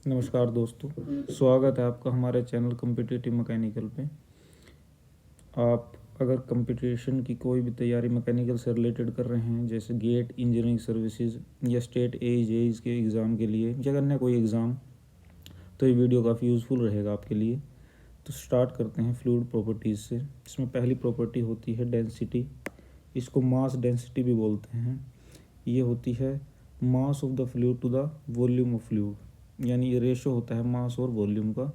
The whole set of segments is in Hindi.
नमस्कार दोस्तों, स्वागत है आपका हमारे चैनल कॉम्पिटिटिव मैकेनिकल पे। आप अगर कंपटीशन की कोई भी तैयारी मैकेनिकल से रिलेटेड कर रहे हैं, जैसे गेट, इंजीनियरिंग सर्विसेज या स्टेट एज के एग्ज़ाम के लिए या अन्य कोई एग्ज़ाम, तो ये वीडियो काफ़ी यूज़फुल रहेगा आपके लिए। तो स्टार्ट करते हैं फ्लूइड प्रॉपर्टीज़ से। इसमें पहली प्रॉपर्टी होती है डेंसिटी। इसको मास डेंसिटी भी बोलते हैं। ये होती है mass of the fluid to the volume of fluid, यानी ये रेशो होता है मास और वॉल्यूम का।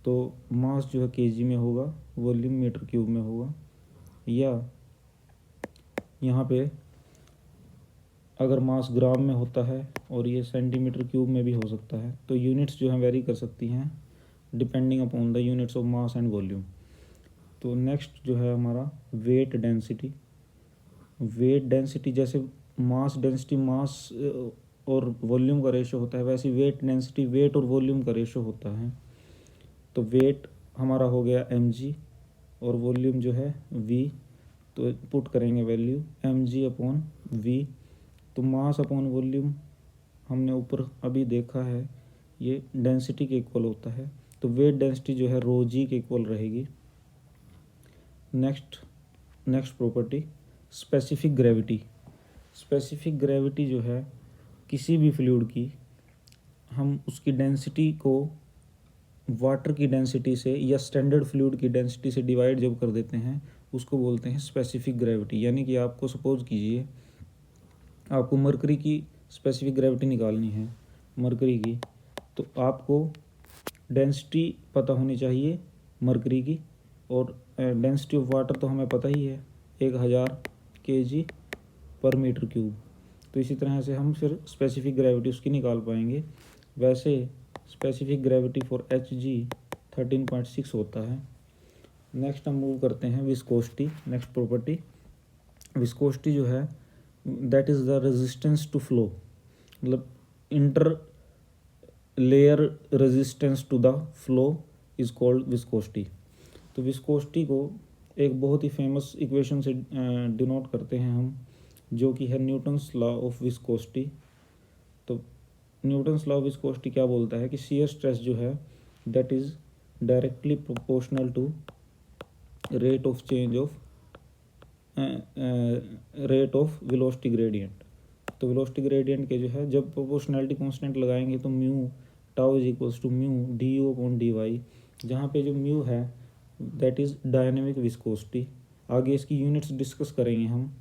तो मास जो है केजी में होगा, वॉल्यूम मीटर क्यूब में होगा, या यहाँ पे अगर मास ग्राम में होता है और ये सेंटीमीटर क्यूब में भी हो सकता है। तो यूनिट्स जो हैं वेरी कर सकती हैं depending upon the units of mass and volume. तो नेक्स्ट जो है हमारा वेट डेंसिटी। वेट डेंसिटी जैसे मास डेंसिटी मास और वॉल्यूम का रेशो होता है, वैसे वेट डेंसिटी वेट और वॉल्यूम का रेशो होता है। तो वेट हमारा हो गया mg और वॉल्यूम जो है v। तो पुट करेंगे वैल्यू mg अपॉन v। तो मास अपॉन वॉल्यूम हमने ऊपर अभी देखा है, ये डेंसिटी के इक्वल होता है। तो वेट डेंसिटी जो है रो जी के इक्वल रहेगी। Next property specific gravity. Specific gravity जो है किसी भी फ्लूइड की, हम उसकी डेंसिटी को वाटर की डेंसिटी से या स्टैंडर्ड फ्लूइड की डेंसिटी से डिवाइड जब कर देते हैं, उसको बोलते हैं स्पेसिफिक ग्रेविटी। यानी कि आपको सपोज कीजिए आपको मरकरी की स्पेसिफिक ग्रेविटी निकालनी है मरकरी की, तो आपको डेंसिटी पता होनी चाहिए मरकरी की, और डेंसिटी ऑफ वाटर तो हमें पता ही है 1000 kg पर मीटर क्यूब। तो इसी तरह से हम फिर स्पेसिफिक ग्रेविटी उसकी निकाल पाएंगे। वैसे स्पेसिफिक ग्रेविटी फॉर Hg 13.6 होता है। नेक्स्ट हम मूव करते हैं विस्कोसिटी। नेक्स्ट प्रॉपर्टी विस्कोसिटी जो है that is the resistance to flow, मतलब inter layer resistance to the flow is called viscosity. तो विस्कोसिटी को एक बहुत ही फेमस इक्वेशन से डिनोट करते हैं हम, जो कि है न्यूटन्स लॉ ऑफ विस्कोसिटी। तो न्यूटन्स लॉ ऑफ विस्कोसिटी क्या बोलता है कि शियर स्ट्रेस जो है that is directly proportional to rate of change of rate of velocity gradient. तो वेलोसिटी ग्रेडियंट के जो है जब प्रोपोर्शनैलिटी कांस्टेंट लगाएंगे तो mu tau is equals to mu d u upon d y, जहाँ पे जो म्यू है दैट इज़ डायनेमिक विस्कोसिटी। आगे इसकी यूनिट्स डिस्कस करेंगे हम।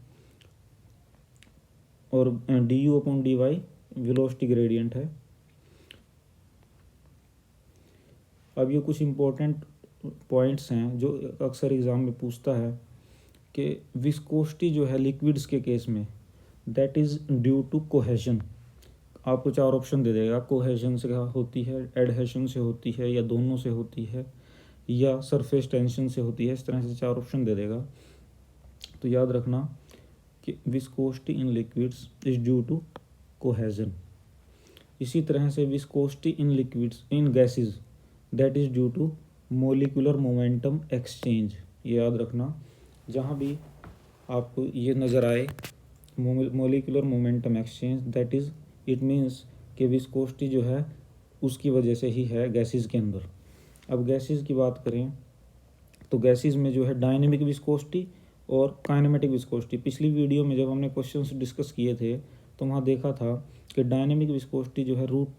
और d u upon d y velocity gradient है। अब ये कुछ इम्पोर्टेंट पॉइंट्स हैं जो अक्सर एग्ज़ाम में पूछता है कि विस्कोसिटी जो है लिक्विड्स के केस में that is due to cohesion. आपको 4 ऑप्शन दे देगा, कोहेशन से होती है, एडहेशन से होती है, या दोनों से होती है, या सरफेस टेंशन से होती है। इस तरह से 4 ऑप्शन दे देगा। तो याद रखना कि viscosity in liquids is due to cohesion. इसी तरह से viscosity in liquids in gases that is due to molecular momentum exchange. ये याद रखना, जहाँ भी आपको ये नज़र आए molecular momentum exchange that is it means कि विस्कोसिटी जो है उसकी वजह से ही है गैसेज के अंदर। अब गैसेज की बात करें तो गैसेज में जो है डायनेमिक विस्कोसिटी और काइनेमेटिक विस्कोसिटी। पिछली वीडियो में जब हमने क्वेश्चंस डिस्कस किए थे तो वहाँ देखा था कि डायनेमिक विस्कोसिटी जो है रूट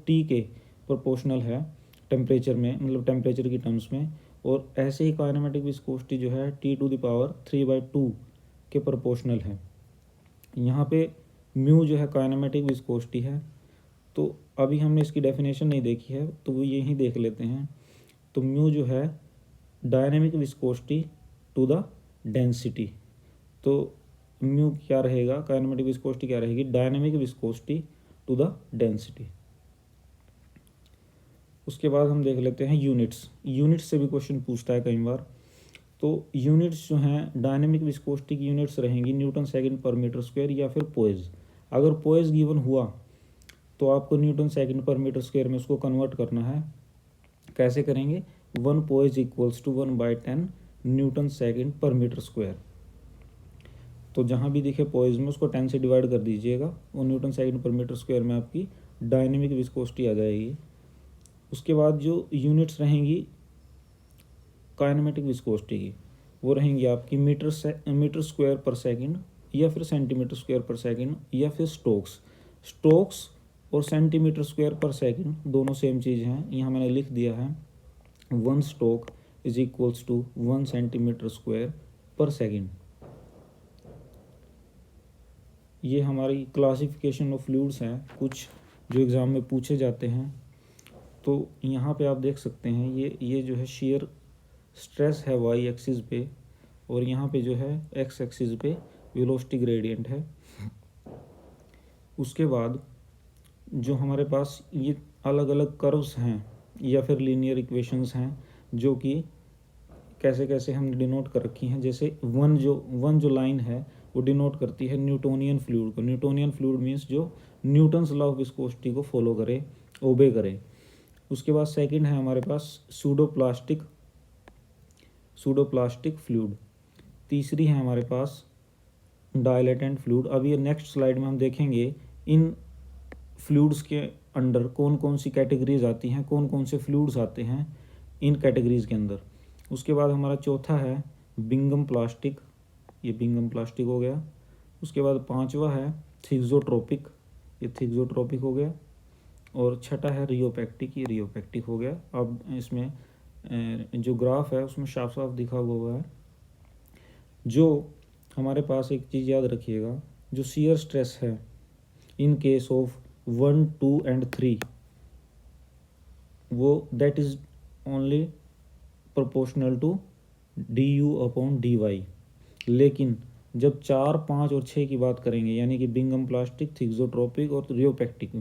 टी के प्रोपोर्शनल है टेम्परेचर में, मतलब टेम्परेचर की टर्म्स में। और ऐसे ही काइनेमेटिक विस्कोसिटी जो है T⁻3/2 के प्रोपोर्शनल है। यहाँ पे म्यू जो है काइनेमेटिक विस्कोसिटी है। तो अभी हमने इसकी डेफिनेशन नहीं देखी है तो वो यहीं देख लेते हैं। तो म्यू जो है dynamic viscosity to the density. तो म्यू क्या रहेगा, काइनेमेटिक विस्कोसिटी क्या रहेगी, dynamic viscosity to the density. उसके बाद हम देख लेते हैं यूनिट्स। यूनिट्स से भी क्वेश्चन पूछता है कई बार। तो यूनिट्स जो हैं डायनेमिक विस्कोसिटी की यूनिट्स रहेंगी न्यूटन सेकंड पर मीटर स्क्वायर या फिर पोएज। अगर पोएज गिवन हुआ तो आपको न्यूटन सेकंड पर मीटर स्क्वायर में उसको कन्वर्ट करना है। कैसे करेंगे, 1 पोएज इक्वल्स टू 1/10 न्यूटन सेकंड पर मीटर स्क्वायर। तो जहाँ भी दिखे पोएज में उसको 10 से डिवाइड कर दीजिएगा और न्यूटन सेकंड पर मीटर स्क्वायर में आपकी डायनेमिक विस्कोसिटी आ जाएगी। उसके बाद जो यूनिट्स रहेंगी काइनेमेटिक विस्कोसिटी की, वो रहेंगी आपकी मीटर स्क्वायर पर सेकंड या फिर सेंटीमीटर स्क्वायर पर सेकंड या फिर स्टोक्स और सेंटीमीटर स्क्वायर पर सेकंड दोनों सेम चीज़ हैं। यहाँ मैंने लिख दिया है 1 stoke is equals to 1 centimetre square per second. ये हमारी क्लासिफिकेशन ऑफ फ्लूइड्स हैं, कुछ जो एग्ज़ाम में पूछे जाते हैं। तो यहाँ पे आप देख सकते हैं ये जो है शेयर स्ट्रेस है वाई एक्सिस पे, और यहाँ पे जो है एक्स एक्सिस पे वेलोसिटी ग्रेडियंट है। उसके बाद जो हमारे पास ये अलग अलग कर्व्स हैं या फिर लीनियर इक्वेशंस हैं, जो कि कैसे कैसे हमने डिनोट कर रखी हैं। जैसे वन जो लाइन है वो डिनोट करती है न्यूटोनियन फ्लूइड को। न्यूटोनियन फ्लूइड मीन्स जो न्यूटन्स लॉ ऑफ विस्कोसिटी को फॉलो करे, ओबे करे। उसके बाद सेकंड है हमारे पास सूडोप्लास्टिक फ्लूइड। तीसरी है हमारे पास डायलेटेंट फ्लूइड। अब ये नेक्स्ट स्लाइड में हम देखेंगे इन फ्लूइड्स के अंडर कौन कौन सी कैटेगरीज आती हैं, कौन कौन से फ्लूइड्स आते हैं इन कैटेगरीज के अंदर। उसके बाद हमारा चौथा है बिंगम प्लास्टिक, ये बिंगम प्लास्टिक हो गया। उसके बाद पांचवा है थिक्सोट्रोपिक, ये थिक्सोट्रोपिक हो गया। और छठा है रियोपैक्टिक, ये रियोपैक्टिक हो गया। अब इसमें जो ग्राफ है उसमें साफ साफ दिखा हुआ है। जो हमारे पास एक चीज़ याद रखिएगा, जो शियर स्ट्रेस है इन केस ऑफ 1, 2 एंड 3, वो that is only proportional to du/dy। लेकिन जब 4, 5 और 6 की बात करेंगे, यानी कि बिंगम प्लास्टिक, थिक्सोट्रोपिक और रियोपैक्टिक,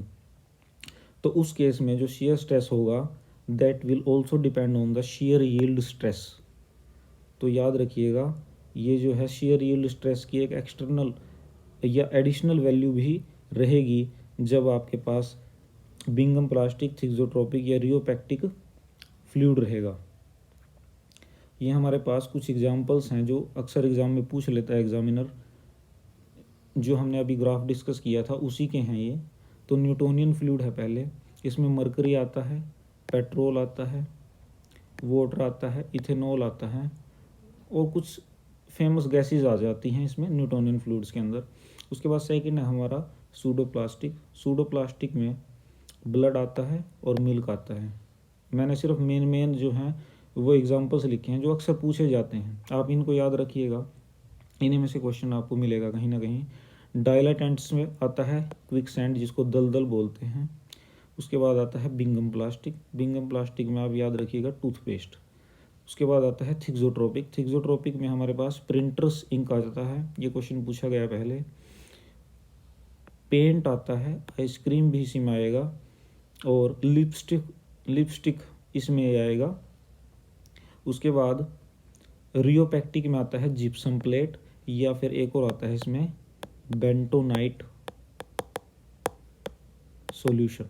तो उस केस में जो शियर स्ट्रेस होगा that will also depend on the shear yield stress. तो याद रखिएगा ये जो है शियर यील्ड स्ट्रेस की एक एक्सटर्नल या एडिशनल वैल्यू भी रहेगी जब आपके पास बिंगम प्लास्टिक, थिक्सोट्रोपिक या रियोपैक्टिक फ्लूइड रहेगा। ये हमारे पास कुछ एग्जांपल्स हैं जो अक्सर एग्ज़ाम में पूछ लेता है एग्जामिनर। जो हमने अभी ग्राफ डिस्कस किया था उसी के हैं ये। तो न्यूटोनियन फ्लूइड है पहले, इसमें मरकरी आता है, पेट्रोल आता है, वाटर आता है, इथेनॉल आता है, और कुछ फेमस गैसेस आ जाती हैं इसमें न्यूटोनियन फ्लूइड्स के अंदर। उसके बाद सेकंड है हमारा सूडोप्लास्टिक में ब्लड आता है और मिल्क आता है। मैंने सिर्फ मेन जो हैं वो एग्जांपल्स लिखे हैं जो अक्सर पूछे जाते हैं, आप इनको याद रखिएगा। इन्हीं में से क्वेश्चन आपको मिलेगा कहीं ना कहीं। डायलेटेंट्स में आता है क्विकसैंड, जिसको दलदल बोलते हैं। उसके बाद आता है बिंगम प्लास्टिक में आप याद रखिएगा टूथपेस्ट। उसके बाद आता है थिक्सोट्रोपिक में हमारे पास प्रिंटर्स इंक आ जाता है, ये क्वेश्चन पूछा गया पहले। पेंट आता है, आइसक्रीम भी इसी में आएगा, और लिपस्टिक इसमें आएगा। उसके बाद रियोपैक्टिक में आता है जिप्सम प्लेट, या फिर एक और आता है इसमें बेंटोनाइट सॉल्यूशन।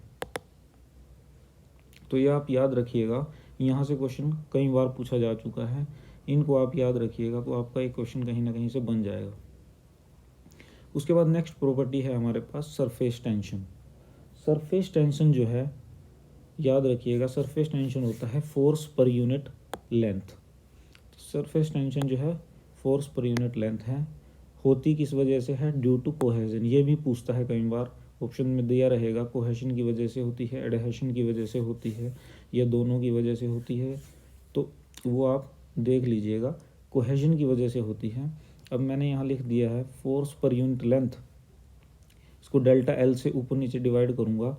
तो ये आप याद रखिएगा, यहाँ से क्वेश्चन कई बार पूछा जा चुका है, इनको आप याद रखिएगा तो आपका एक क्वेश्चन कहीं ना कहीं से बन जाएगा। उसके बाद नेक्स्ट प्रॉपर्टी है हमारे पास सरफेस टेंशन जो है याद रखिएगा, सरफेस टेंशन होता है force per unit length. Surface tension जो है फोर्स पर यूनिट लेंथ है, होती किस वजह से है, ड्यू टू कोहेजन। ये भी पूछता है कई बार, ऑप्शन में दिया रहेगा कोहेशन की वजह से होती है, एडहेशन की वजह से होती है, या दोनों की वजह से होती है। तो वो आप देख लीजिएगा, कोहेशन की वजह से होती है। अब मैंने यहाँ लिख दिया है फोर्स पर यूनिट लेंथ, इसको डेल्टा एल से ऊपर नीचे डिवाइड करूँगा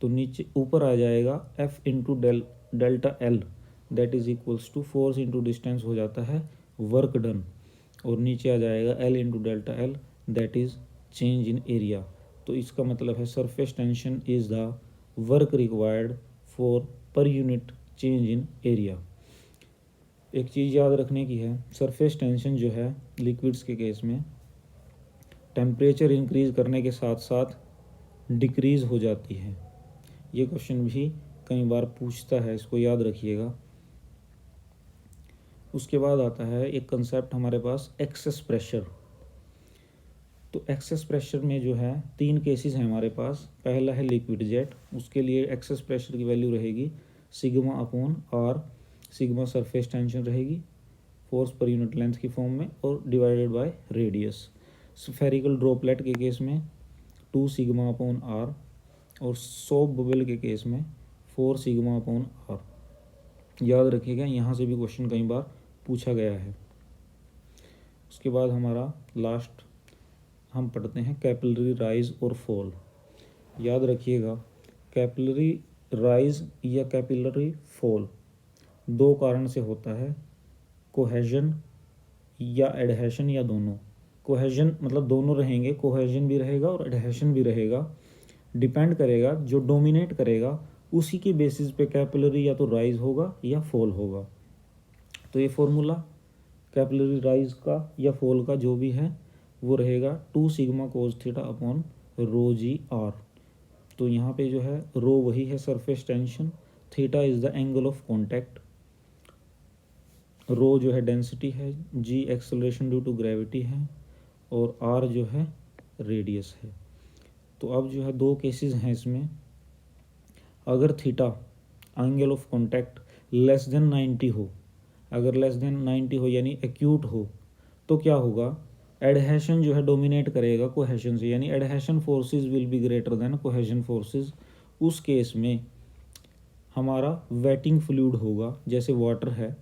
तो नीचे ऊपर आ जाएगा F into delta L, that is equals to force into distance हो जाता है वर्क डन, और नीचे आ जाएगा L into delta L, that is change in area. तो इसका मतलब है surface tension is the work required for per unit change in area. एक चीज़ याद रखने की है, सरफेस टेंशन जो है लिक्विड्स के केस में टेम्परेचर इंक्रीज करने के साथ साथ डिक्रीज़ हो जाती है। ये क्वेश्चन भी कई बार पूछता है, इसको याद रखिएगा। उसके बाद आता है एक कंसेप्ट हमारे पास एक्सेस प्रेशर। तो एक्सेस प्रेशर में जो है 3 केसेस हैं हमारे पास। पहला है लिक्विड जेट, उसके लिए एक्सेस प्रेशर की वैल्यू रहेगी sigma upon R. Sigma surface tension रहेगी फोर्स पर यूनिट लेंथ की फॉर्म में और divided by radius. Spherical droplet के केस में 2 सिग्मा अपॉन आर और सोप बबल के केस में 4 सिग्मा अपॉन आर। याद रखिएगा, यहाँ से भी क्वेश्चन कई बार पूछा गया है। उसके बाद हमारा लास्ट हम पढ़ते हैं कैपिलरी राइज और फॉल। याद रखिएगा, कैपिलरी राइज या कैपिलरी फॉल 2 कारण से होता है, कोहेजन या एडहेशन या दोनों। कोहेजन मतलब दोनों रहेंगे, कोहेजन भी रहेगा और एडहेशन भी रहेगा। डिपेंड करेगा, जो डोमिनेट करेगा उसी के बेसिस पे कैपिलरी या तो राइज होगा या फॉल होगा। तो ये फॉर्मूला कैपिलरी राइज का या फॉल का जो भी है वो रहेगा 2 sigma cos theta upon rho g r. तो यहाँ पे जो है रो वही है surface tension, theta is the angle of contact, rho जो है डेंसिटी है, g acceleration due to gravity है और आर जो है रेडियस है। तो अब जो है 2 केसेस हैं इसमें। अगर theta angle of contact less than 90 हो, अगर लेस देन 90 हो यानी एक्यूट हो, तो क्या होगा, एडहेशन जो है डोमिनेट करेगा कोहेशन से, यानी adhesion forces will be greater than cohesion forces. उस केस में हमारा वेटिंग फ्लूइड होगा जैसे वाटर है,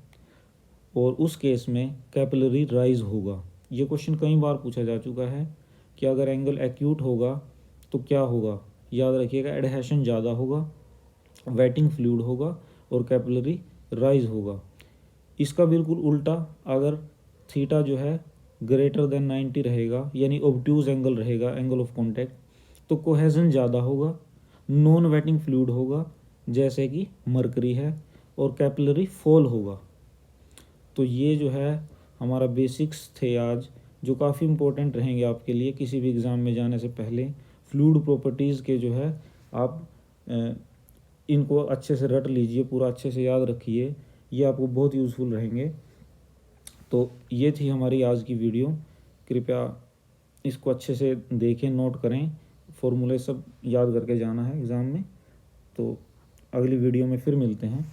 और उस केस में कैपिलरी राइज होगा। ये क्वेश्चन कई बार पूछा जा चुका है कि अगर एंगल एक्यूट होगा तो क्या होगा। याद रखिएगा, एडहेशन ज़्यादा होगा, वेटिंग फ्लूइड होगा और कैपिलरी राइज होगा। इसका बिल्कुल उल्टा, अगर थीटा जो है ग्रेटर देन 90 रहेगा यानी ऑब्ट्यूज एंगल रहेगा, एंगल ऑफ कॉन्टैक्ट, तो कोहेजन ज़्यादा होगा, नॉन वेटिंग फ्लूइड होगा जैसे कि मरकरी है और कैपिलरी फॉल होगा। तो ये जो है हमारा बेसिक्स थे आज, जो काफ़ी इंपॉर्टेंट रहेंगे आपके लिए किसी भी एग्ज़ाम में जाने से पहले। फ्लूइड प्रॉपर्टीज़ के जो है आप इनको अच्छे से रट लीजिए, पूरा अच्छे से याद रखिए, ये आपको बहुत यूज़फुल रहेंगे। तो ये थी हमारी आज की वीडियो, कृपया इसको अच्छे से देखें, नोट करें, फॉर्मूले सब याद करके जाना है एग्ज़ाम में। तो अगली वीडियो में फिर मिलते हैं।